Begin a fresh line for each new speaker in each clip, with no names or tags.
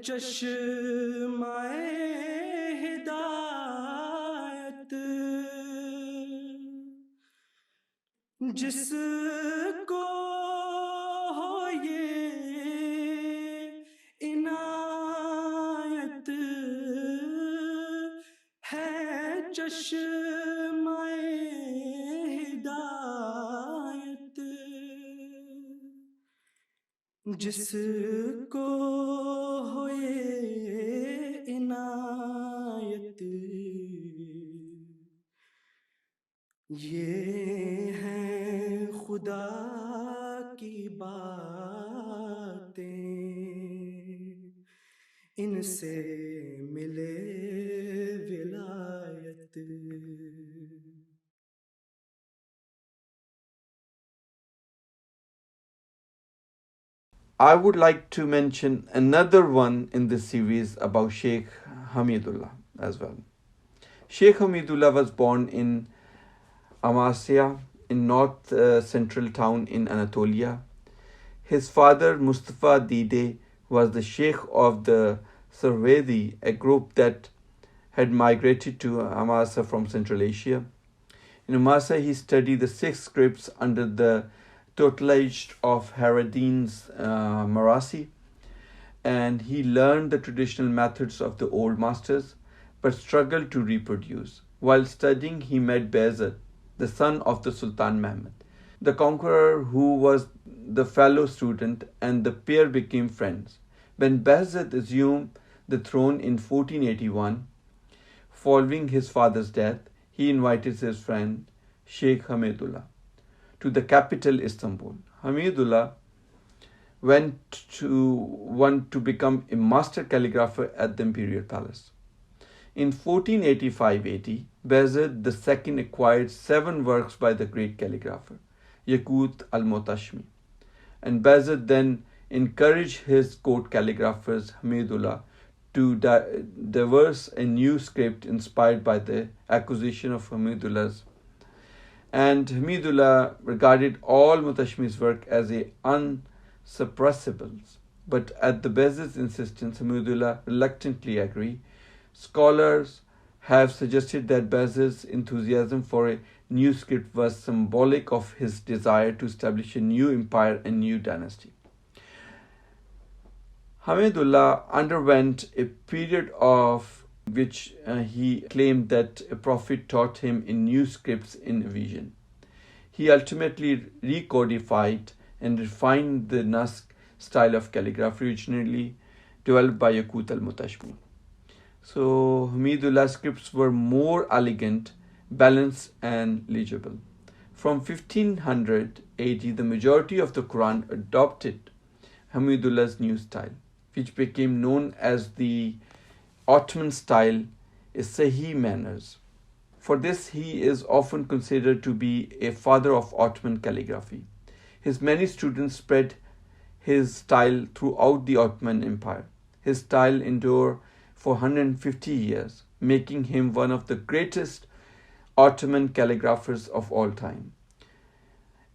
चश्माए हिदायत जिसको हो ये इनायत है चश्माए हिदायत जिसको हो ये इनायत ये है खुदा की बातें इनसे मिले विलायत.
I would like to mention another one in this series about Sheikh Hameedullah as well. Sheikh Hameedullah was born in Amasya, in north central town in Anatolia. His father, Mustafa Dide, was the Sheikh of the Sarvedi, a group that had migrated to Amasya from Central Asia. In Amasya, he studied the 6 scripts under the tutelage of Haradin's Marasi, and he learned the traditional methods of the old masters, but struggled to reproduce. While studying, he met Bayezid, the son of the Sultan Mehmed, the conqueror, who was the fellow student, and the pair became friends. When Bayezid assumed the throne in 1481, following his father's death, he invited his friend Sheikh Hameedullah to the capital Istanbul. Hameedullah want to become a master calligrapher at the imperial palace. In 1485-80, Bayezid II acquired 7 works by the great calligrapher, Yaqut al-Mutashmi, and Bayezid then encouraged his court calligraphers, Hameedullah, to diverse a new script inspired by the acquisition of Hameedullah's. And Hameedullah regarded all Mutashmi's work as unsuppressible. But at the Bayezid's insistence, Hameedullah reluctantly agreed. Scholars have suggested that Bayezid's enthusiasm for a new script was symbolic of his desire to establish a new empire and new dynasty. Hameedullah underwent a period of which he claimed that a prophet taught him in new scripts in a vision. He ultimately recodified and refined the Naskh style of calligraphy originally developed by Yaqut al-Mutashmi. So Hameedullah's scripts were more elegant, balanced, and legible. From 1500 AD, the majority of the Quran adopted Hameedullah's new style, which became known as the Ottoman style, is Sahih manners. For this, he is often considered to be a father of Ottoman calligraphy. His many students spread his style throughout the Ottoman Empire. His style endured for 150 years, making him one of the greatest Ottoman calligraphers of all time.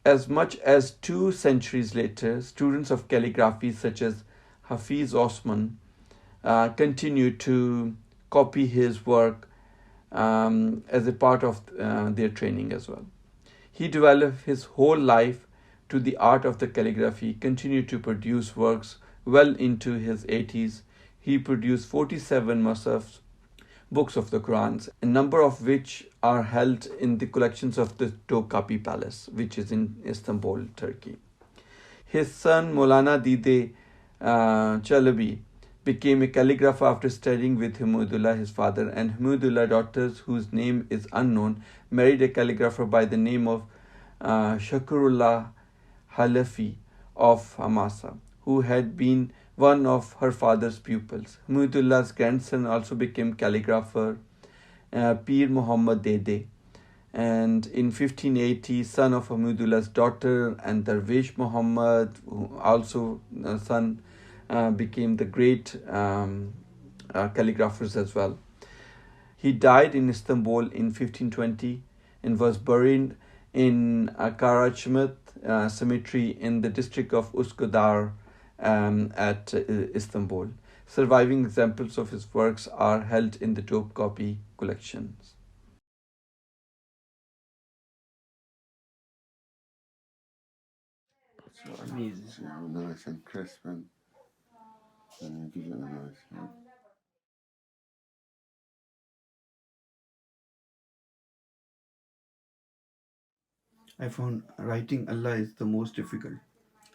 As much as 2 centuries later, students of calligraphy such as Hafiz Osman continued to copy his work as a part of their training as well. He developed his whole life to the art of the calligraphy, continued to produce works well into his 80s. He produced 47 Musaf, books of the Qur'an, a number of which are held in the collections of the Topkapi Palace, which is in Istanbul, Turkey. His son Maulana Dide Chalabi became a calligrapher after studying with Hameedullah, his father, and Hameedullah's daughters, whose name is unknown, married a calligrapher by the name of Shakurullah Halafi of Hamasa, who had been one of her father's pupils. Hameedullah's grandson also became calligrapher, Pir Muhammad Dede, and in 1580, son of Hameedullah's daughter, and Darwish Muhammad, also son, became the great calligraphers as well. He died in Istanbul in 1520 and was buried in Karaçmit cemetery in the district of Üsküdar at Istanbul. Surviving examples of his works are held in the top copy collections.
Amazing. See how nice and crisp and give it a nice hand.
I found writing Allah is the most difficult.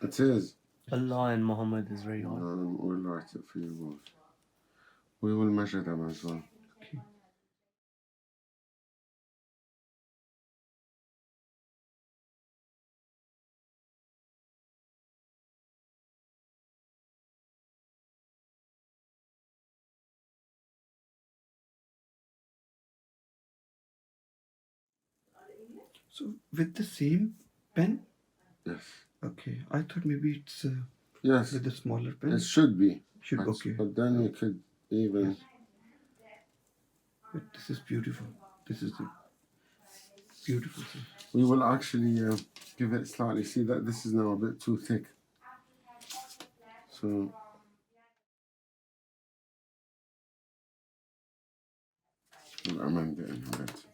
It is.
Allah and Muhammad is very hard.
We'll write it for you both. We will measure them as well.
Okay. So with the same pen?
Yes.
Okay. I thought maybe it's
Yes.
with the smaller pen.
It should be.
Should okay.
But then you could even.
Yes. But this is beautiful. This is the beautiful thing.
We will actually give it slightly. See that this is now a bit too thick. So. We'll amend it in a bit.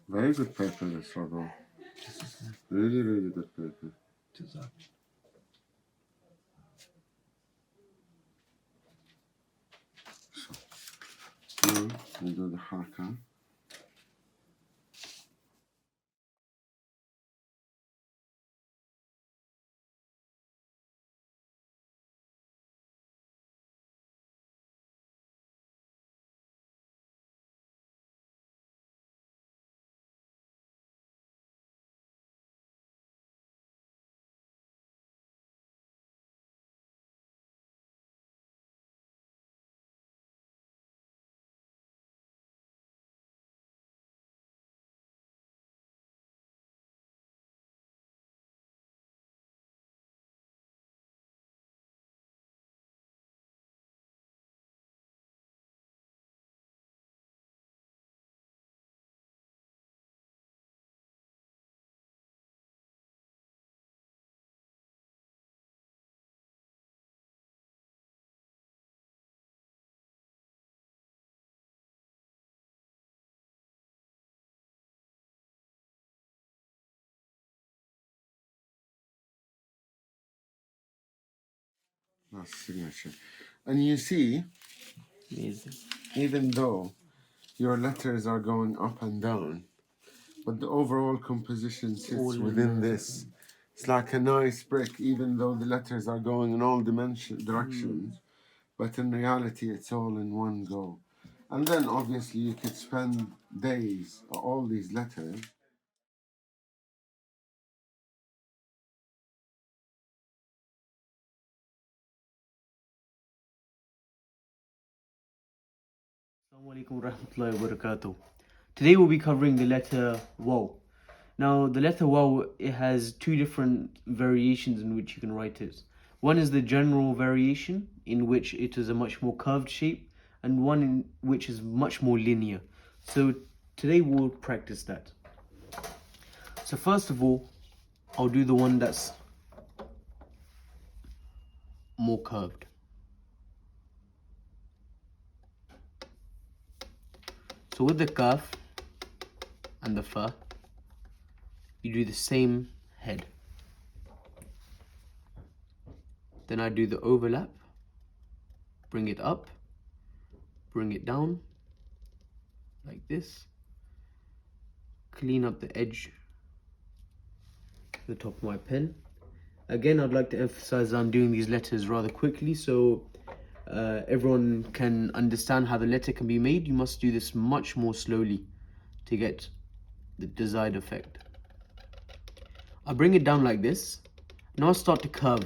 Very good paper, this Rabo. Really, really good paper. So, now we do the haraka. That's signature. And you see,
Amazing.
even though your letters are going up and down, but the overall composition sits within this. It's like a nice brick, even though the letters are going in all directions, but in reality, it's all in one go. And then obviously, you could spend days on all these letters.
Assalamu alaikum warahmatullahi wabarakatuh. Today we'll be covering the letter Waw. Now the letter Waw, it has two different variations in which you can write it. One is the general variation, in which it is a much more curved shape, and one in which is much more linear. So today we'll practice that. So first of all, I'll do the one that's more curved. So with the kaf and the fa, you do the same head. Then I do the overlap, bring it up, bring it down, like this. Clean up the edge, the top of my pen. Again, I'd like to emphasize I'm doing these letters rather quickly, so everyone can understand how the letter can be made. You must do this much more slowly to get the desired effect. I bring it down like this. Now I start to curve.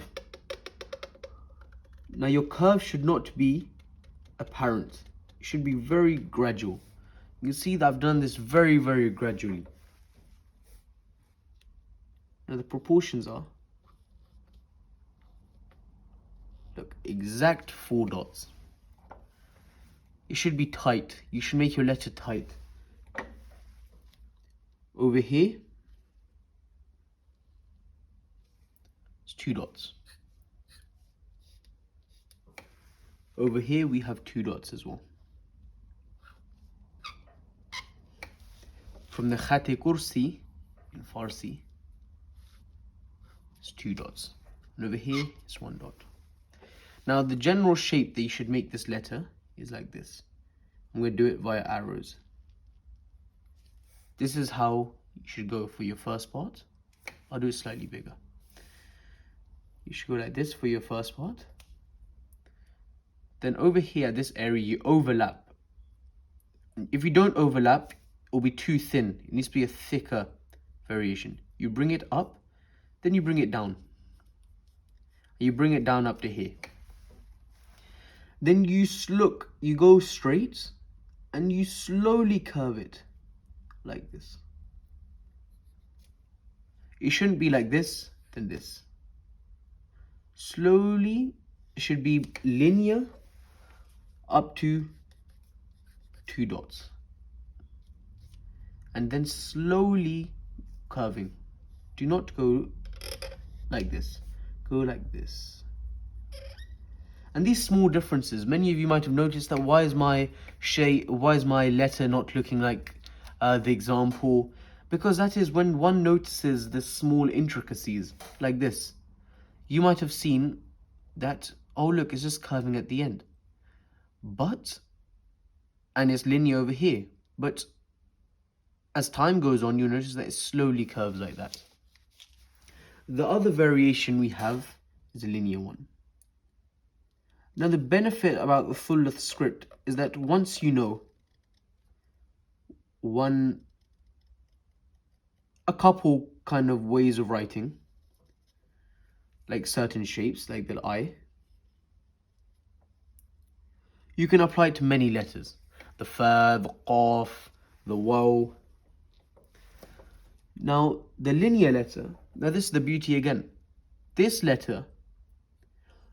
Now your curve should not be apparent. It should be very gradual. You see that I've done this very, very gradually. Now the proportions are, look, exact 4 dots. It should be tight. You should make your letter tight. Over here, it's 2 dots. Over here we have 2 dots as well. From the Khat-e Kursi in Farsi, it's 2 dots. And over here it's 1 dot. Now the general shape that you should make this letter is like this. I'm going to do it via arrows. This is how you should go for your first part. I'll do it slightly bigger. You should go like this for your first part. Then over here, this area, you overlap. If you don't overlap, it will be too thin. It needs to be a thicker variation. You bring it up, then you bring it down. You bring it down up to here. Then you go straight and you slowly curve it like this. It shouldn't be like this, then this. Slowly, it should be linear up to 2 dots. And then slowly curving. Do not go like this. Go like this. And these small differences, many of you might have noticed that why is my letter not looking like the example? Because that is when one notices the small intricacies like this. You might have seen that, oh look, it's just curving at the end. And it's linear over here. But as time goes on, you'll notice that it slowly curves like that. The other variation we have is a linear one. Now the benefit about the Thuluth script is that once you know a couple kind of ways of writing, like certain shapes, like the I, you can apply it to many letters. The Fa, the Qaf, the Waw. Now the linear letter, now this is the beauty again. This letter,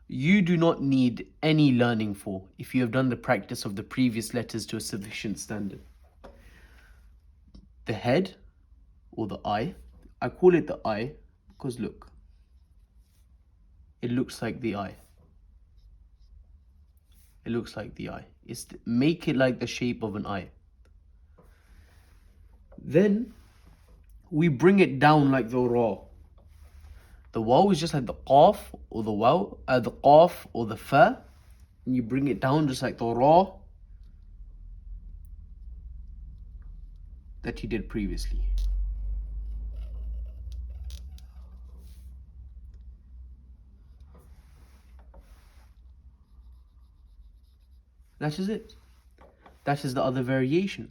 you do not need any learning for if you have done the practice of the previous letters to a sufficient standard. The head, or the I call it the I because look, it looks like the I. It looks like the eye. Make it like the shape of an eye. Then we bring it down like the Ra. The Waw is just like the Qaf or the Waw, the Qaf or the Fa. And you bring it down just like the Ra that you did previously. That is it. That is the other variation.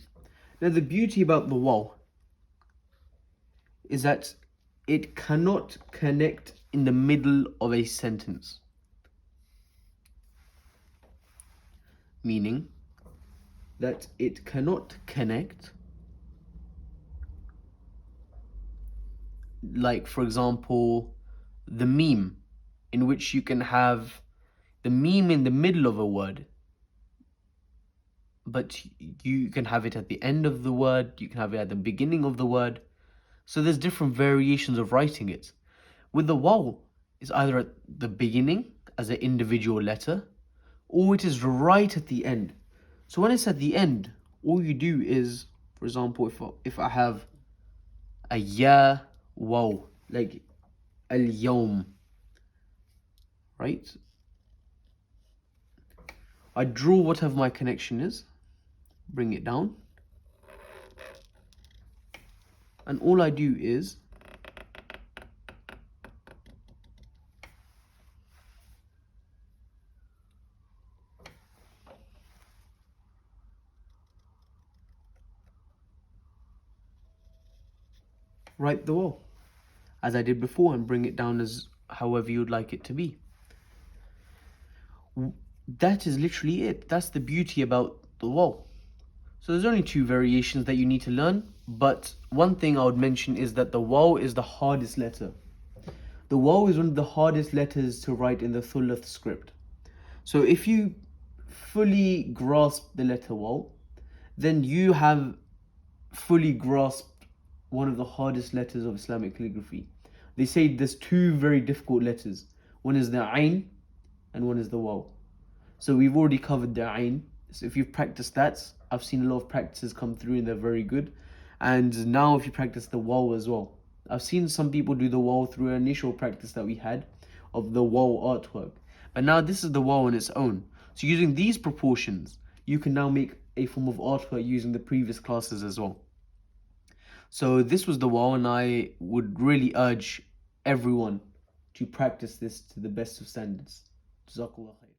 Now the beauty about the Waw is that it cannot connect in the middle of a sentence. Meaning that it cannot connect like for example, the meme, in which you can have the meme in the middle of a word, but you can have it at the end of the word, you can have it at the beginning of the word. So there's different variations of writing it. With the waw, it's either at the beginning as an individual letter, or it is right at the end. So when it's at the end, all you do is, for example, if I have a ya waw, like al-yawm, right? I draw whatever my connection is, bring it down, and all I do is write the waw as I did before and bring it down as however you'd like it to be. That is literally it. That's the beauty about the waw. So there's only two variations that you need to learn, but one thing I would mention is that the waw is the hardest letter. The waw is one of the hardest letters to write in the thuluth script. So if you fully grasp the letter waw, then you have fully grasped one of the hardest letters of Islamic calligraphy. They say there's two very difficult letters. One is the ayn and one is the waw. So we've already covered the ayn. So if you've practiced that, I've seen a lot of practices come through and they're very good. And now if you practice the waw as well. I've seen some people do the waw through an initial practice that we had of the waw artwork. But now this is the waw on its own. So using these proportions, you can now make a form of artwork using the previous classes as well. So this was the waw, and I would really urge everyone to practice this to the best of standards. Jazakallah khair.